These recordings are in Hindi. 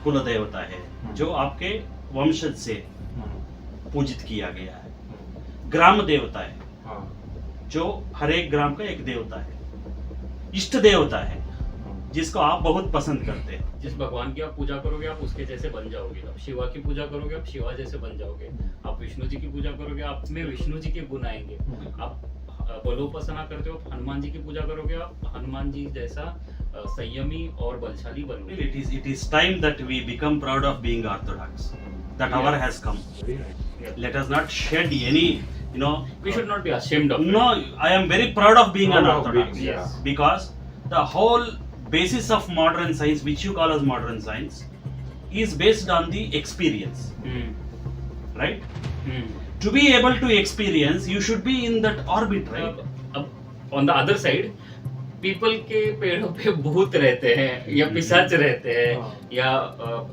कुल देवता है जो आपके वंशज से पूजित किया गया है। ग्राम देवता है जो हर एक ग्राम का एक देवता है। इष्ट देवता है जिसको आप बहुत पसंद करते हैं। जिस भगवान की आप पूजा करोगे आप उसके जैसे बन जाओगे। आप शिवा की पूजा करोगे आप शिवा जैसे बन जाओगे। आप विष्णु जी की पूजा करोगे आप में विष्णु जी के गुण आएंगे। आप बलोपासना करते हो हनुमान जी की पूजा करोगे आप हनुमान जी जैसा संयमी और बलशाली बनोगे। It is time that we become proud of being Orthodox. That hour has come. Let us not shed any, We should not be ashamed of it. No, I am very proud of being an Proud of Orthodox. being, yeah. Because the whole basis of modern science, which you call as modern science, is based on the experience. Right? To be able to experience, you should be in that orbit, right? अब on the other side, people के पेड़ों पे भूत रहते हैं या पिशाच रहते हैं या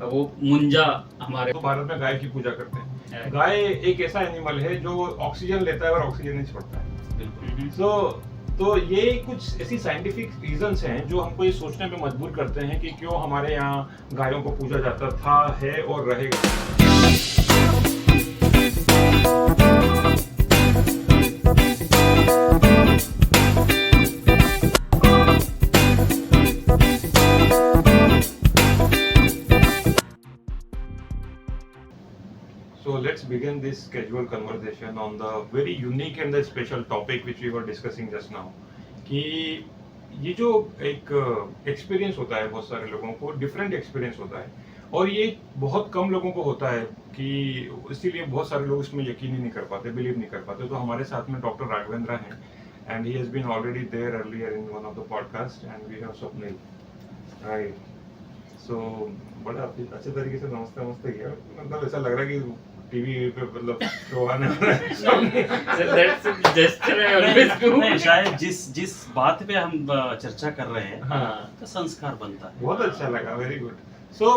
वो मुंजा हमारे। तो भारत में गाय की पूजा करते हैं। गाय एक ऐसा एनिमल है जो ऑक्सीजन लेता है और ऑक्सीजन नहीं छोड़ता है। तो ये कुछ ऐसी साइंटिफिक रीजंस हैं जो हमको ये सोचने पे मजबूर करते हैं कि क्यों हमारे यहाँ गायों को पूजा जाता था, है और रहेगा। So let's begin this casual conversation on the very unique and the special topic which we were discussing just now. कि ये जो एक एक्सपीरियंस होता है बहुत सारे लोगों को, डिफरेंट एक्सपीरियंस होता है और ये बहुत कम लोगों को होता है कि इसीलिए बहुत सारे लोग इसमें यकीन ही नहीं कर पाते, बिलीव नहीं कर पाते। तो हमारे साथ में डॉक्टर राघवेंद्र हैं and he has been already there earlier in one of the podcast and we have Swapnil. Hi, so बड़ा अच्छे तरीके से नमस्ते नमस्ते किया। मतलब ऐसा लग रहा है कि टीवी पे मतलब शो आने वाला है। नहीं, शायद जिस बात पे हम चर्चा कर रहे हैं तो संस्कार बनता है। बहुत अच्छा लगा, वेरी गुड। सो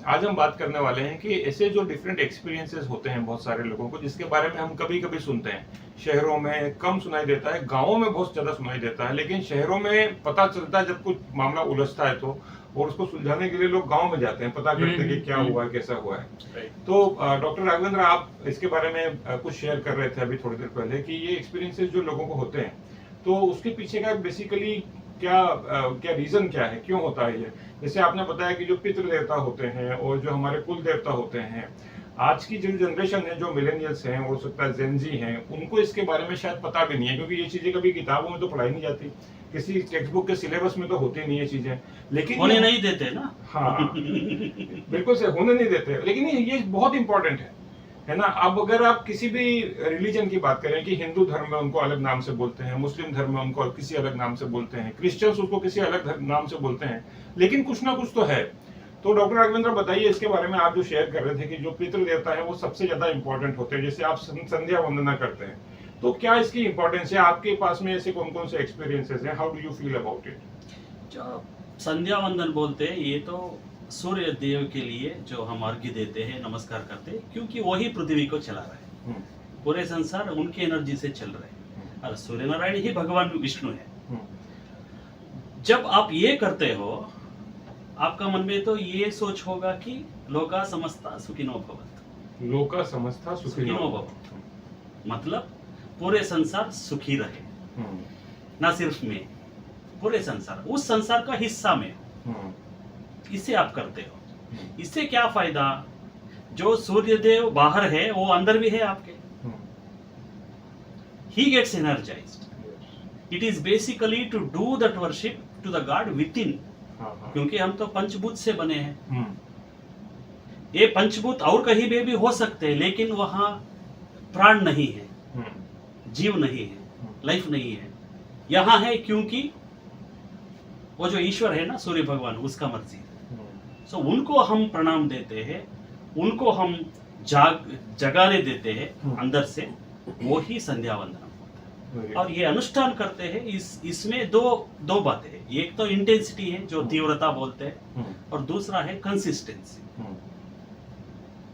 आज हम बात करने वाले हैं कि ऐसे जो डिफरेंट एक्सपीरियंसेस होते हैं बहुत सारे लोगों को, जिसके बारे में हम कभी कभी सुनते हैं। शहरों में कम सुनाई देता है, गांवों में बहुत ज्यादा सुनाई देता है, लेकिन शहरों में पता चलता है जब कुछ मामला उलझता है तो, और उसको सुलझाने के लिए लोग गांव में जाते हैं, पता करते हैं कि क्या हुआ है, कैसा हुआ है। तो डॉक्टर राघवेंद्र, आप इसके बारे में कुछ शेयर कर रहे थे अभी थोड़ी देर पहले कि ये एक्सपीरियंसेस जो लोगों को होते हैं तो उसके पीछे का बेसिकली क्या रीजन क्या है, क्यों होता है ये? जैसे आपने बताया कि जो पितृ देवता होते हैं और जो हमारे कुल देवता होते हैं, आज की जो जनरेशन है, जो मिलेनियल्स हैं, हो सकता है जेन जी हैं, उनको इसके बारे में शायद पता भी नहीं है, क्योंकि ये चीजें कभी किताबों में तो पढ़ाई नहीं जाती, किसी टेक्स्ट बुक के सिलेबस में तो होती नहीं है चीजें, लेकिन होने नहीं देते ना। हाँ बिल्कुल से होने नहीं देते, लेकिन ये बहुत इंपॉर्टेंट है ना। अब अगर आप किसी भी रिलीजन की बात करें कि हिंदू धर्म में उनको अलग नाम से बोलते हैं, मुस्लिम धर्म में उनको किसी अलग नाम से बोलते हैं, क्रिश्चियंस उसको किसी अलग नाम से बोलते हैं, लेकिन कुछ ना कुछ तो है। तो डॉक्टर राघवेंद्र बताइए इसके बारे में। आप जो शेयर कर रहे थे कि जो पितृ देवता है वो सबसे ज्यादा इंपॉर्टेंट होते हैं, जैसे आप संध्या वंदना करते हैं, तो क्या इसकी इंपॉर्टेंस है? आपके पास में ऐसे कौन कौन से एक्सपीरियंसेस हैं? How do you feel about it? जो संध्या वंदन बोलते हैं, ये तो सूर्य देव के लिए जो हम अर्घ्य देते हैं, नमस्कार करते हैं, क्योंकि वही पृथ्वी को चला रहे हैं। पूरे संसार उनकी एनर्जी से चल रहे हैं और सूर्य नारायण ही भगवान विष्णु है। जब आप ये करते हो, आपका मन में तो ये सोच होगा कि लोका समस्ता सुखिनो भवन्तु। लोका समस्ता सुखिनो भवन्तु मतलब पूरे संसार सुखी रहे, ना सिर्फ मैं, पूरे संसार, उस संसार का हिस्सा में। इससे आप करते हो, इससे क्या फायदा? जो सूर्य देव बाहर है वो अंदर भी है आपके। He gets energized. It is basically to do that worship to the God within. क्योंकि हम तो पंचभूत से बने हैं। ये पंचभूत और कहीं भी हो सकते हैं, लेकिन वहां प्राण नहीं है, जीव नहीं है, लाइफ नहीं है। यहाँ है क्योंकि वो जो ईश्वर है ना, सूर्य भगवान, उसका मर्जी है। सो उनको हम प्रणाम देते हैं, उनको हम जगाने देते हैं अंदर से, वो ही संध्या वंदना होता है। और ये अनुष्ठान करते हैं, इसमें दो बातें हैं। एक तो इंटेंसिटी है जो तीव्रता बोलते हैं, और दूसरा है कंसिस्टेंसी।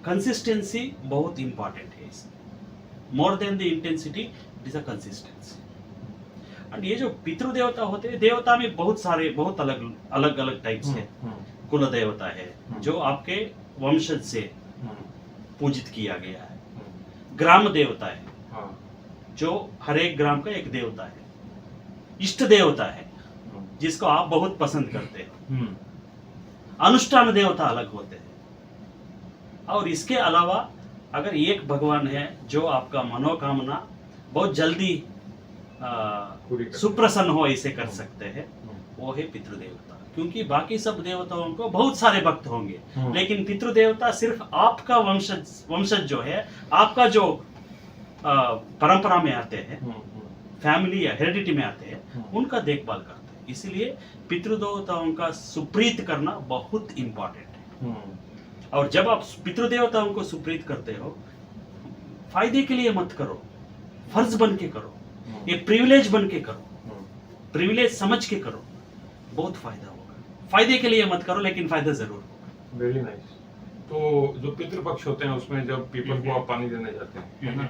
कंसिस्टेंसी बहुत इंपॉर्टेंट है इसमें। More than the intensity, it is a consistency. और ये जो पितृ देवता होते हैं, देवता में बहुत अलग अलग टाइप्स है। कुल देवता है जो आपके वंशज से पूजित किया गया है। ग्राम देवता है जो हर एक ग्राम का एक देवता है। इष्ट देवता है जिसको आप बहुत पसंद करते हो। अनुष्ठान देवता अलग होते हैं। और इसके अलावा अगर एक भगवान है जो आपका मनोकामना बहुत जल्दी सुप्रसन्न हो इसे कर सकते हैं, वो है पितृदेवता। क्योंकि बाकी सब देवताओं को बहुत सारे भक्त होंगे, लेकिन पितृदेवता सिर्फ आपका वंशज जो है, आपका जो परंपरा में आते हैं, फैमिली या हेरिडिटी में आते हैं, उनका देखभाल करते हैं। इसलिए पितृदेवताओं का सुप्रीत करना बहुत इंपॉर्टेंट है। और जब आप पितृदेवताओं को सुप्रीत करते हो, फायदे के लिए मत करो, फर्ज बन के करो, ये प्रिविलेज बन के करो, प्रिविलेज समझ के करो, बहुत फायदा होगा। फायदे के लिए मत करो, लेकिन फायदा जरूर होगा। Very nice. तो जो पितृपक्ष होते हैं उसमें जब पीपल को आप पानी देने जाते हैं, है ना,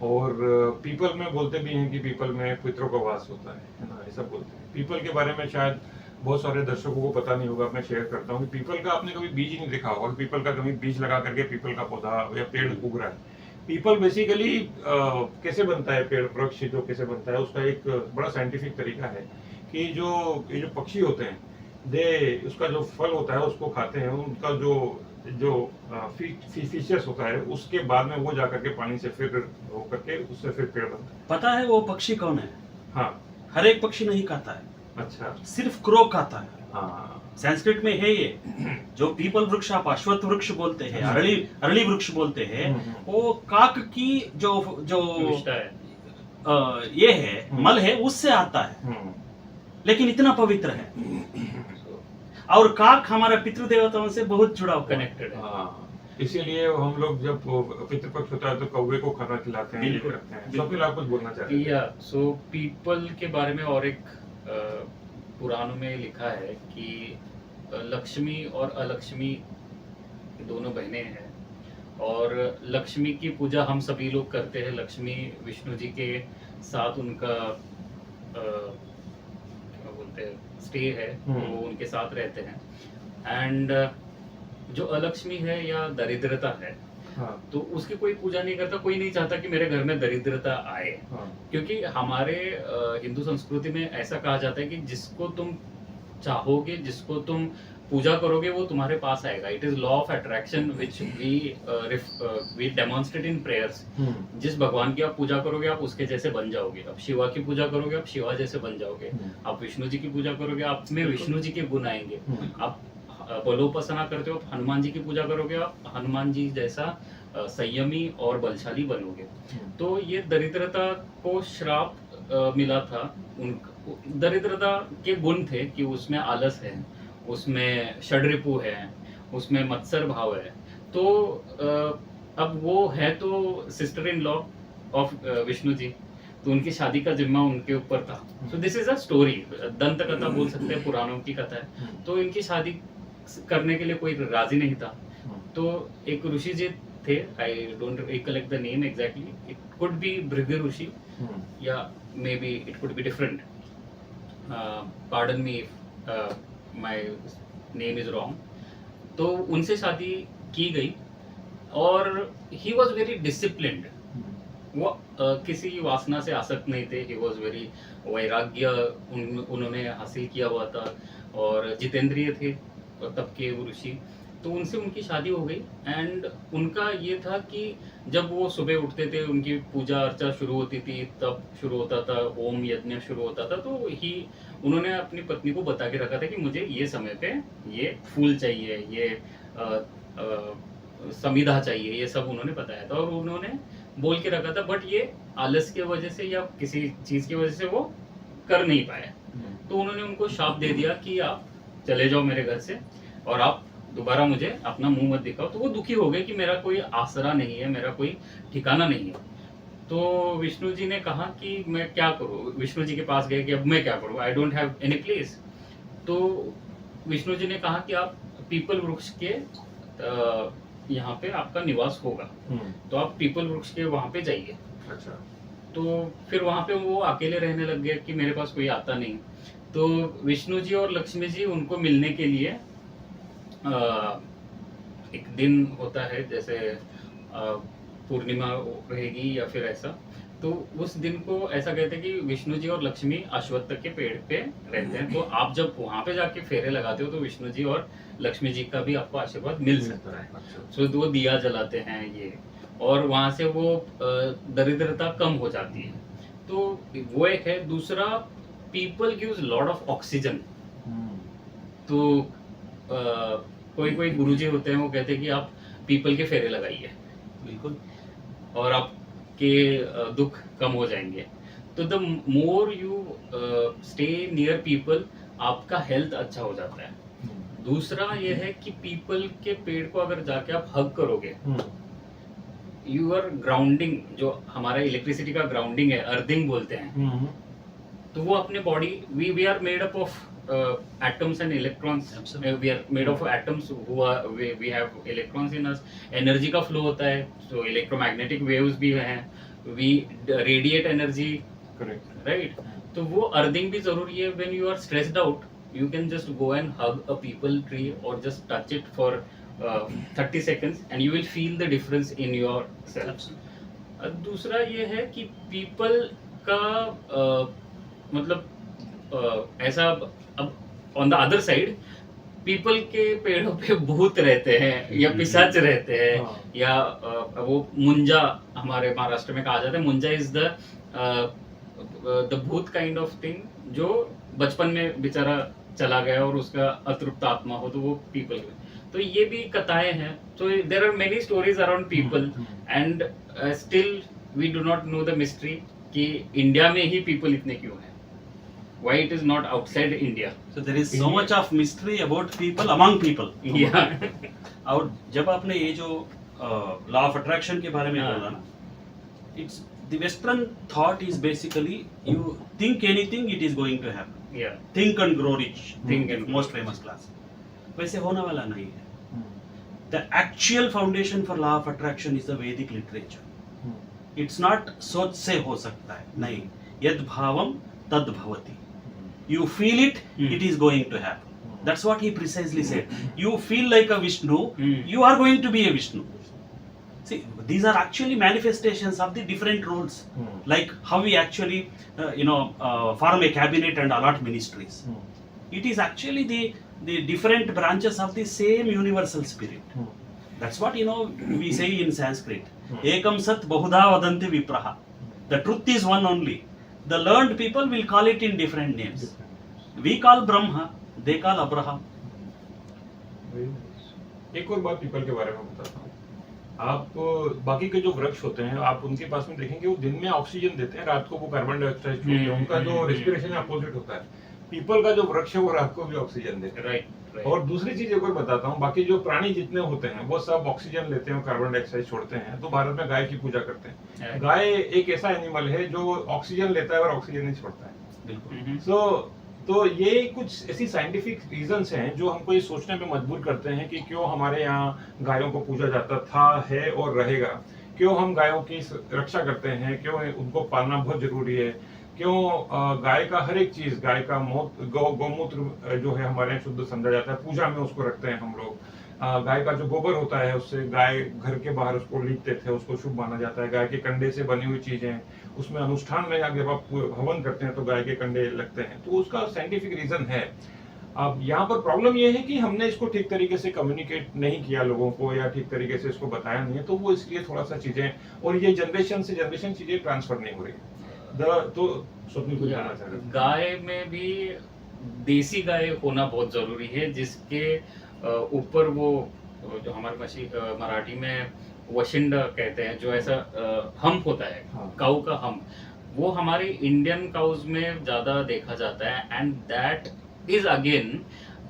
और पीपल में बोलते भी हैं कि पीपल में पितरों का वास होता है ना, ऐसा बोलते हैं। पीपल के बारे में शायद बहुत सारे दर्शकों को पता नहीं होगा, मैं शेयर करता हूँ कि पीपल का आपने कभी बीज ही नहीं देखा होगा। पीपल का कभी बीज लगा करके पीपल का पौधा या पेड़ उग रहा है। पीपल बेसिकली कैसे बनता है, पेड़ वृक्ष जो कैसे बनता है, उसका एक बड़ा साइंटिफिक तरीका है कि ये जो पक्षी होते हैं, उसका जो फल होता है उसको खाते हैं। उनका जो फीचर्स होता है, उसके बाद में वो जाकर के पानी से फिर होकर के उससे फिर पेड़ बनता है। पता है वो पक्षी कौन है? हाँ, हर एक पक्षी नहीं खाता है। अच्छा, सिर्फ क्रो खाता है। हाँ, संस्कृत में है ये जो पीपल वृक्ष आप अश्वत्थ वृक्ष बोलते हैं, अरली वृक्ष बोलते हैं, वो काक की जो ये है मल है, उससे आता है, लेकिन इतना पवित्र है। और काक हमारा पितृदेवताओं से बहुत जुड़ा कनेक्टेड है। इसीलिए हम लोग जब पितृपक्ष होता है तो कौवे को खाना खिलाते हैं, ये करते हैं। स्वप्निल, आप कुछ बोलना चाहते हैं? सो पीपल के बारे में और एक पुराणों में लिखा है कि लक्ष्मी और अलक्ष्मी दोनों बहनें हैं, और लक्ष्मी की पूजा हम सभी लोग करते हैं। लक्ष्मी विष्णु जी के साथ उनका क्या बोलते हैं स्टे है, वो उनके साथ रहते हैं। एंड जो अलक्ष्मी है या दरिद्रता है, हाँ, तो उसकी कोई पूजा नहीं करता। कोई नहीं चाहता कि मेरे घर में दरिद्रता आए, हाँ, क्योंकि हमारे हिंदू संस्कृति में ऐसा कहा जाता है कि जिसको तुम चाहोगे, जिसको तुम पूजा करोगे, वो तुम्हारे पास आएगा। It is law of attraction which we demonstrate in prayers. जिस भगवान की आप पूजा करोगे, आप उसके जैसे बन जाओगे। अब शिवा की पूजा करोगे, आप शिवा जैसे बन जाओगे। आप विष्णु जी की पूजा करोगे, आप में विष्णु जी के गुण आएंगे। आप बलोपासना करते हो, हनुमान जी की पूजा करोगे, आप हनुमान जी जैसा संयमी और बलशाली बनोगे। तो ये दरिद्रता को श्राप मिला था। दरिद्रता के गुण थे कि उसमें आलस है, उसमें षड्रिपु है, उसमें मत्सर भाव है। तो अब वो है तो sister in law of Vishnu ji, तो उनकी शादी का जिम्मा उनके ऊपर था। So this is a story, दंत कथा बोल सकते हैं, पुराणों की कथा है। तो इनकी शादी करने के लिए कोई राजी नहीं था। तो एक ऋषि जी थे, I don't recollect the name exactly, it could be Bhrigu ऋषि या maybe it could be different, pardon me if my name is wrong. तो उनसे शादी की गई और ही वॉज वेरी डिसिप्लिन्ड। वो किसी वासना से आसक्त नहीं थे। ही वॉज वेरी वैराग्य उन्होंने हासिल किया हुआ था और जितेंद्रिय थे तब के वो ऋषि। तो उनसे उनकी शादी हो गई। एंड उनका ये था कि जब वो सुबह उठते थे, उनकी पूजा अर्चा शुरू होती थी, तब शुरू होता था ओम यज्ञ शुरू होता था। तो उन्होंने अपनी पत्नी को बता के रखा था कि मुझे ये समय पे ये फूल चाहिए, ये समिधा चाहिए, ये सब उन्होंने बताया था और उन्होंने बोल के रखा था। बट ये आलस की वजह से या किसी चीज की वजह से वो कर नहीं पाए। तो उन्होंने उनको शाप दे दिया कि आप चले जाओ मेरे घर से और आप दोबारा मुझे अपना मुंह मत दिखाओ। तो वो दुखी हो गए कि मेरा कोई आसरा नहीं है, मेरा कोई ठिकाना नहीं है। तो विष्णु जी ने कहा कि मैं क्या करूं। विष्णु जी के पास गए कि अब मैं क्या करूं, I don't have any place. तो विष्णु जी ने कहा कि आप पीपल वृक्ष के यहाँ पे आपका निवास होगा, तो आप पीपल वृक्ष के वहां पे जाइए। अच्छा। तो फिर वहां पे वो अकेले रहने लग गए कि मेरे पास कोई आता नहीं। तो विष्णु जी और लक्ष्मी जी उनको मिलने के लिए एक दिन होता है जैसे पूर्णिमा रहेगी या फिर ऐसा, तो उस दिन को ऐसा कहते हैं कि विष्णु जी और लक्ष्मी अश्वत्थ के पेड़ पे रहते हैं, तो आप जब वहां पे जाके फेरे लगाते हो तो विष्णु जी और लक्ष्मी जी का भी आपको आशीर्वाद मिल सकता है। सो वो दिया जलाते हैं ये, और वहां से वो दरिद्रता कम हो जाती है, तो वो एक है। दूसरा, people gives lot of oxygen. तो कोई कोई गुरुजी होते हैं वो कहते हैं कि आप पीपल के फेरे लगाइए, बिल्कुल, और आपके दुख कम हो जाएंगे। तो the more you stay near people, आपका हेल्थ अच्छा हो जाता है। दूसरा ये है कि पीपल के पेड़ को अगर जाके आप हग करोगे, यू आर ग्राउंडिंग, जो हमारा इलेक्ट्रिसिटी का ग्राउंडिंग है, अर्थिंग बोलते हैं, तो वो अपने body, we are made up of atoms and electrons. We are made of atoms who are, we have electrons in us. Energy का flow होता है, so electromagnetic waves भी हैं, we radiate energy, correct, right? तो वो अर्थिंग भी जरूरी है। When you are stressed out, you can just go and hug a peepal tree or just touch it for 30 seconds and you will feel the difference in yourself. दूसरा ये है कि पीपल का मतलब ऐसा, अब on the other side people के पेड़ों पे भूत रहते हैं या पिशाच रहते हैं, या वो मुंजा, हमारे महाराष्ट्र में कहा जाता है मुंजा इज द भूत काइंड ऑफ थिंग, जो बचपन में बेचारा चला गया और उसका अतृप्त आत्मा हो, तो वो पीपल। तो ये भी कथाएं हैं। तो there are many stories around people and still we do not know the mystery कि इंडिया में ही पीपल इतने क्यों हैं, why it is not outside India. So there is so much of mystery about people among people. Yeah. और जब आपने ये जो लॉ ऑफ अट्रैक्शन के बारे में बोला ना, it's the Western thought is basically you think anything, it is going to happen. Yeah. Think and grow rich. Think and grow most famous class. वैसे होने वाला नहीं है. The actual foundation for law of attraction is the Vedic literature. It's not सोच से हो सकता है, नहीं. यद भावम तद भवति. You feel it, it is going to happen. That's what he precisely said. You feel like a Vishnu, you are going to be a Vishnu. See, these are actually manifestations of the different roles. Like how we actually, form a cabinet and allot ministries. It is actually the different branches of the same universal spirit. That's what, we say in Sanskrit. Ekam sat bahudha vadanti vipraha. The truth is one only. The learned people will call it in different names. We call Brahma, they call Abraham. एक और बात पीपल के बारे में बताता हूँ। आप बाकी के जो वृक्ष होते हैं, आप उनके पास में देखेंगे वो दिन में ऑक्सीजन देते हैं, रात को वो कार्बन डाइऑक्साइड छोड़ते हैं। उनका जो रेस्पिरेशन है अपोजिट होता है। पीपल का जो वृक्ष है वो रात को भी ऑक्सीजन देते हैं। राइट। और दूसरी चीज एक और बताता हूँ, बाकी जो प्राणी जितने होते हैं वो सब ऑक्सीजन लेते हैं और कार्बन डाइऑक्साइड छोड़ते हैं। तो भारत में गाय की पूजा करते हैं। गाय एक ऐसा एनिमल है जो ऑक्सीजन लेता है और ऑक्सीजन नहीं छोड़ता है। बिल्कुल। तो ये कुछ ऐसी साइंटिफिक रीजंस हैं जो हमको ये सोचने पे मजबूर करते हैं कि क्यों हमारे यहाँ गायों को पूजा जाता था, है और रहेगा। क्यों हम गायों की रक्षा करते हैं, क्यों उनको पालना बहुत जरूरी है, क्यों गाय का हर एक चीज, गाय का गौमूत्र जो है हमारे यहाँ शुद्ध समझा जाता है, पूजा में उसको रखते हैं हम लोग। गाय का जो गोबर होता है उससे गाय घर के बाहर उसको लीपते थे, उसको शुभ माना जाता है। गाय के कंडे से बनी हुई चीजें, उसमें अनुष्ठान में जब आप हवन करते हैं तो गाय के कंडे लगते हैं। तो उसका साइंटिफिक रीजन है। अब यहाँ पर प्रॉब्लम ये है कि हमने इसको ठीक तरीके से कम्युनिकेट नहीं किया लोगों को, या ठीक तरीके से इसको बताया नहीं है, तो वो इसलिए थोड़ा सा चीजें, और ये जनरेशन से जनरेशन चीजें ट्रांसफर नहीं हो रही है। तो स्वप्निल कुछ कहना चाह रहे हैं? गाय में भी देसी गाय होना बहुत जरूरी है, जिसके ऊपर वो जो हमारे मराठी में वशिंड कहते हैं, जो ऐसा हम्प होता है, काऊ का हम्प, वो हमारे इंडियन काउज में ज्यादा देखा जाता है। एंड दैट इज अगेन,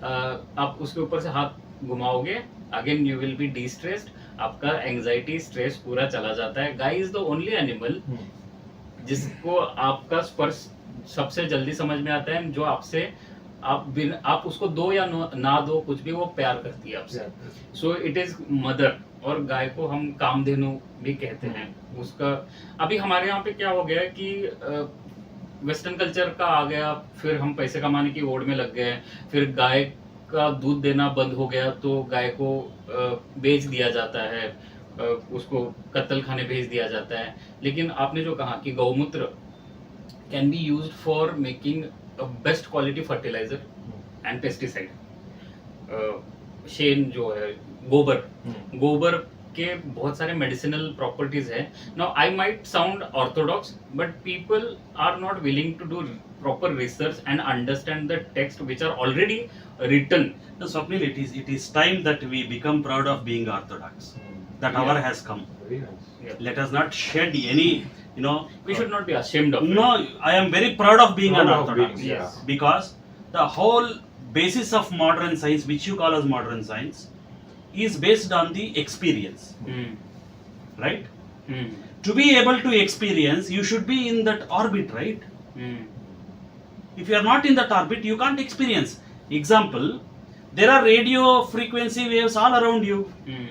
आप उसके ऊपर से हाथ घुमाओगे, again you will be distressed, आपका एंजाइटी स्ट्रेस पूरा चला जाता है। गाय इज द ओनली एनिमल जिसको आपका स्पर्श सबसे जल्दी समझ में आता है, जो आपसे आप उसको दो या ना दो, कुछ भी, वो प्यार करती है आपसे। So it is mother. और गाय को हम कामधेनु भी कहते हैं। उसका अभी हमारे यहाँ पे क्या हो गया है कि वेस्टर्न कल्चर का आ गया, फिर हम पैसे कमाने की ओड़ में लग गए, फिर गाय का दूध देना बंद हो गया तो गाय को बेच दिया जाता है, उसको कत्ल खाने भेज दिया जाता है। लेकिन आपने जो कहा कि गौमूत्र can be used for making best quality fertiliser and pesticide. शेन जो है गोबर के बहुत सारे मेडिसिनल प्रॉपर्टीज है। Now I might sound orthodox but people are not willing to do proper research and understand the text which are already written. No, Swapnil, it is time that we become proud of being orthodox. That hour has come. Very nice. Yeah. Let us not shed any, We should not be ashamed of it. No, I am very proud of being Proud an of orthodox. being, Yes. Because the whole basis of modern science, which you call as modern science, is based on the experience, Hmm. right? Hmm. To be able to experience, you should be in that orbit, right? Hmm. If you are not in that orbit, you can't experience. Example, there are radio frequency waves all around you, Hmm.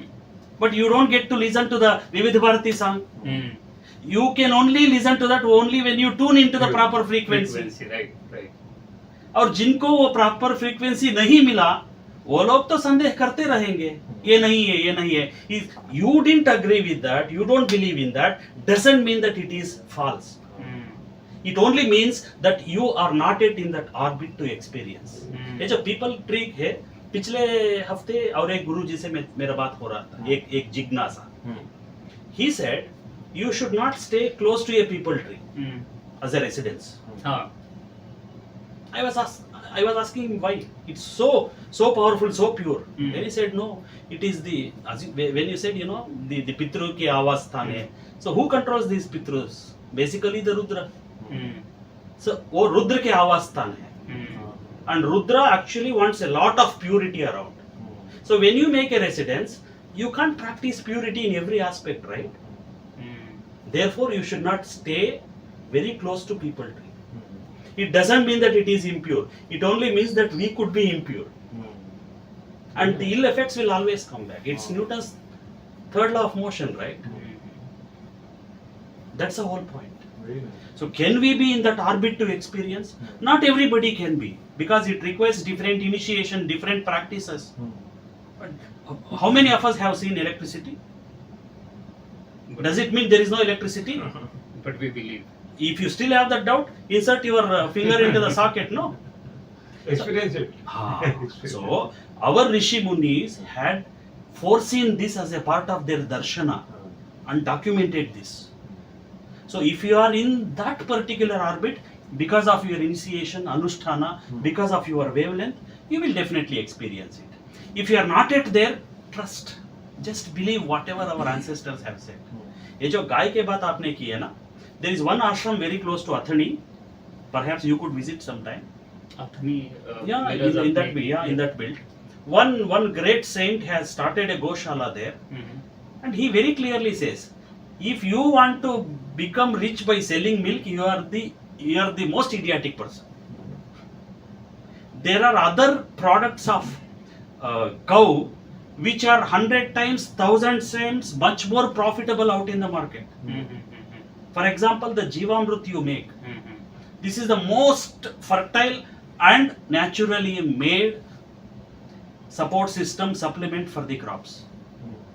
but you don't get to listen to the Vividh Bharati song. Hmm. You can only listen to that only when you tune into the proper frequency. Right. और जिनको वो प्रॉपर फ्रीक्वेंसी नहीं मिला, वो लोग तो संदेह करते रहेंगे, ये नहीं है. You didn't agree with that, you don't believe in that, doesn't mean that it is false. Hmm. It only means that you are not yet in that orbit to experience. Hmm. ये जो पीपल ट्रिक है, पिछले हफ्ते और एक गुरुजी से मेरा बात हो रहा था, एक जिज्ञासा. He said, you should not stay close to a people tree Hmm. as a residence. हाँ. I was asking him why. It's so powerful, so pure. Mm. Then he said, no, it is when you said, the Pitru ki avasthan hai. So who controls these Pitrus? Basically the Rudra. Hmm. So वो रुद्र के आवास्थान है. Hmm. And Rudra actually wants a lot of purity around. So when you make a residence, you can't practice purity in every aspect, right? Hmm. Therefore, you should not stay very close to people tree. It doesn't mean that it is impure. It only means that we could be impure. And the ill effects will always come back. It's Newton's third law of motion, right? That's the whole point. Very nice. So can we be in that orbit to experience? Not everybody can be, because it requires different initiation, different practices. But how many of us have seen electricity? Does it mean there is no electricity? But we believe. If you still have that doubt, insert your finger into the socket, no? Experience it. So our Rishi Munis had foreseen this as a part of their darshana and documented this. So if you are in that particular orbit, because of your initiation, anusthana, because of your wavelength, you will definitely experience it. If you are not yet there, trust. Just believe whatever our ancestors have said. ये जो गाय के बात आपने की है ना, there is one ashram very close to Athani. Perhaps you could visit sometime. Athani. Yeah, in that belt. One great saint has started a Goshala there, and he very clearly says, if you want to become rich by selling milk, you are the most idiotic person. There are other products of cow which are 100 times, 1000 times much more profitable out in the market. For example, the Jivamrut you make. This is the most fertile and naturally made support system supplement for the crops,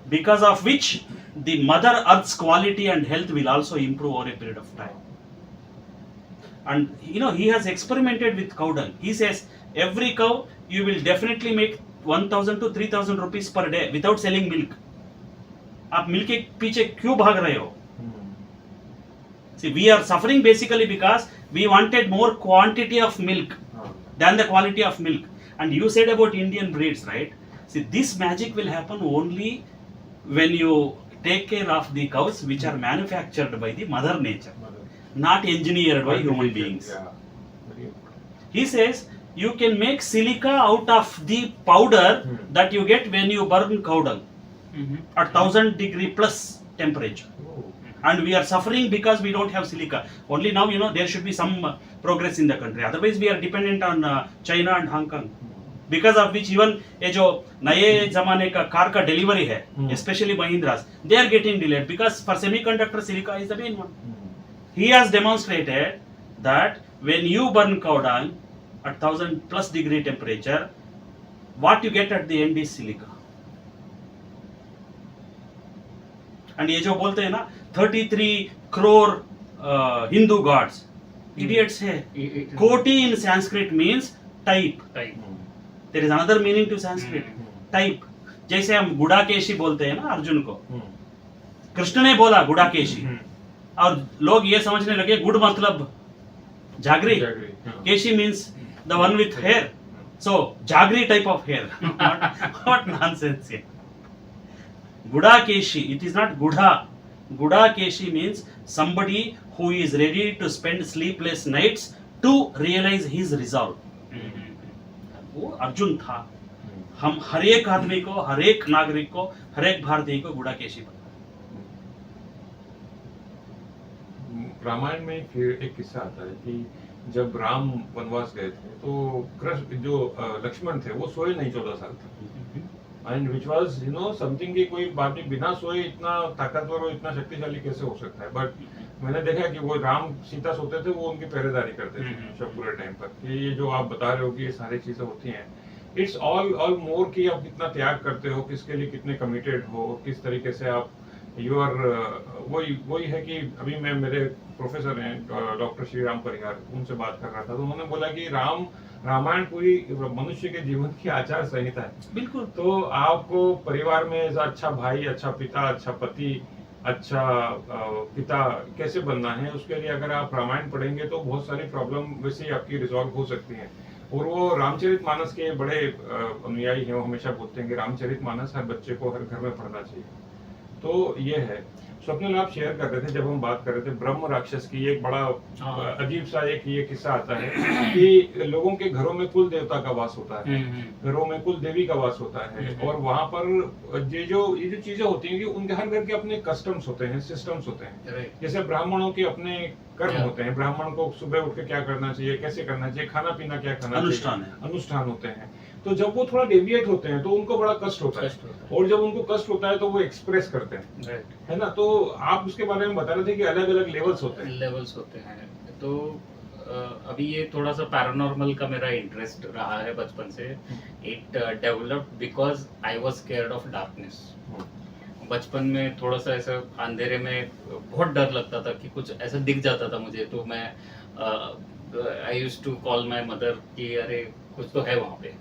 because of which the mother earth's quality and health will also improve over a period of time. And he has experimented with cow dung. He says every cow you will definitely make 1000 to 3000 rupees per day without selling milk. आप मिल्क के पीछे क्यों भाग रहे हो? See, we are suffering basically because we wanted more quantity of milk than the quality of milk. And you said about Indian breeds, right? See, this magic will happen only when you take care of the cows which are manufactured by the mother nature, not engineered by human beings. Yeah. Very important. He says you can make silica out of the powder that you get when you burn cow dung at 1000 plus temperature. And we are suffering because we don't have silica. Only now, there should be some progress in the country. Otherwise, we are dependent on China and Hong Kong. Because of which even ये जो नए जमाने का कार का delivery है, especially Mahindras, they are getting delayed because for semiconductor silica is the main one. He has demonstrated that when you burn cow dung at 1000 plus degree temperature, what you get at the end is silica. And ये जो बोलते हैं ना 33 crore Hindu gods, idiots है. Koti in Sanskrit means type. There is another meaning to Sanskrit, type. जैसे हम गुड़ाकेशी बोलते हैं ना अर्जुन को, कृष्ण ने बोला गुड़ाकेशी, और लोग ये समझने लगे गुड़ मतलब जागरी, केशी means the one with hair, so jaggery type of hair. What nonsense here. Gudakeshi, it is not Gudha. Gudakeshi means somebody who is ready to spend sleepless nights to realize his resolve. वो अर्जुन था. हम हर एक आदमी को, हर एक नागरिक को, हर एक भारतीय को गुड़ाकेशी बनना. रामायण में फिर एक किस्सा आता है कि जब राम वनवास गए थे तो कृष्ण जो लक्ष्मण थे वो सोए नहीं 14 साल तक. एंड विच वाज समथिंग कि कोई आदमी बिना सोए इतना ताकतवर और इतना शक्तिशाली कैसे हो सकता है. बट मैंने देखा कि वो राम सीता सोते थे, वो उनकी पहरेदारी करते थे सब पूरे टाइम पर. कि ये जो आप बता रहे हो कि ये सारी चीजें होती हैं, इट्स ऑल मोर कि आप कितना त्याग करते हो, किसके लिए कितने कमिटेड हो, किस तरीके से आप यूर वही है कि अभी मैं मेरे प्रोफेसर हैं डॉक्टर श्री राम परिहार, उनसे बात कर रहा था तो उन्होंने बोला कि रामायण पूरी मनुष्य के जीवन की आचार संहिता है. बिल्कुल. तो आपको परिवार में अच्छा भाई, अच्छा पिता, अच्छा पति, अच्छा पिता कैसे बनना है, उसके लिए अगर आप रामायण पढ़ेंगे तो बहुत सारी प्रॉब्लम वैसे ही आपकी रिजॉल्व हो सकती है. और वो रामचरितमानस के बड़े अनुयायी हैं, वो हमेशा बोलते हैं कि रामचरितमानस हर बच्चे को हर घर में पढ़ना चाहिए. तो ये है. स्वप्निल आप शेयर कर रहे थे जब हम बात कर रहे थे ब्रह्म राक्षस की, एक बड़ा अजीब सा एक ये किस्सा आता है कि लोगों के घरों में कुल देवता का वास होता है, घरों में कुल देवी का वास होता है, और वहां पर ये जो चीजें होती हैं कि उनके हर घर के अपने कस्टम्स होते हैं, सिस्टम्स होते हैं. जैसे ब्राह्मणों के अपने कर्म होते हैं, ब्राह्मण को सुबह उठ के क्या करना चाहिए, कैसे करना चाहिए, खाना पीना क्या खाना चाहिए, अनुष्ठान होते हैं. तो जब वो थोड़ा डेविएट होते हैं तो उनको बड़ा कष्ट होता है, और जब उनको कष्ट होता है तो वो एक्सप्रेस करते हैं, है ना. तो आप उसके बारे में बता रहे थे कि अलग अलग लेवल्स होते हैं. तो अभी ये थोड़ा सा पैरानॉर्मल का मेरा इंटरेस्ट रहा है बचपन से. It developed because I was scared of darkness. बचपन में थोड़ा सा ऐसा अंधेरे में बहुत डर लगता था कि कुछ ऐसा दिख जाता था मुझे, तो मैं I used to call my mother कि अरे कुछ तो है वहाँ पे.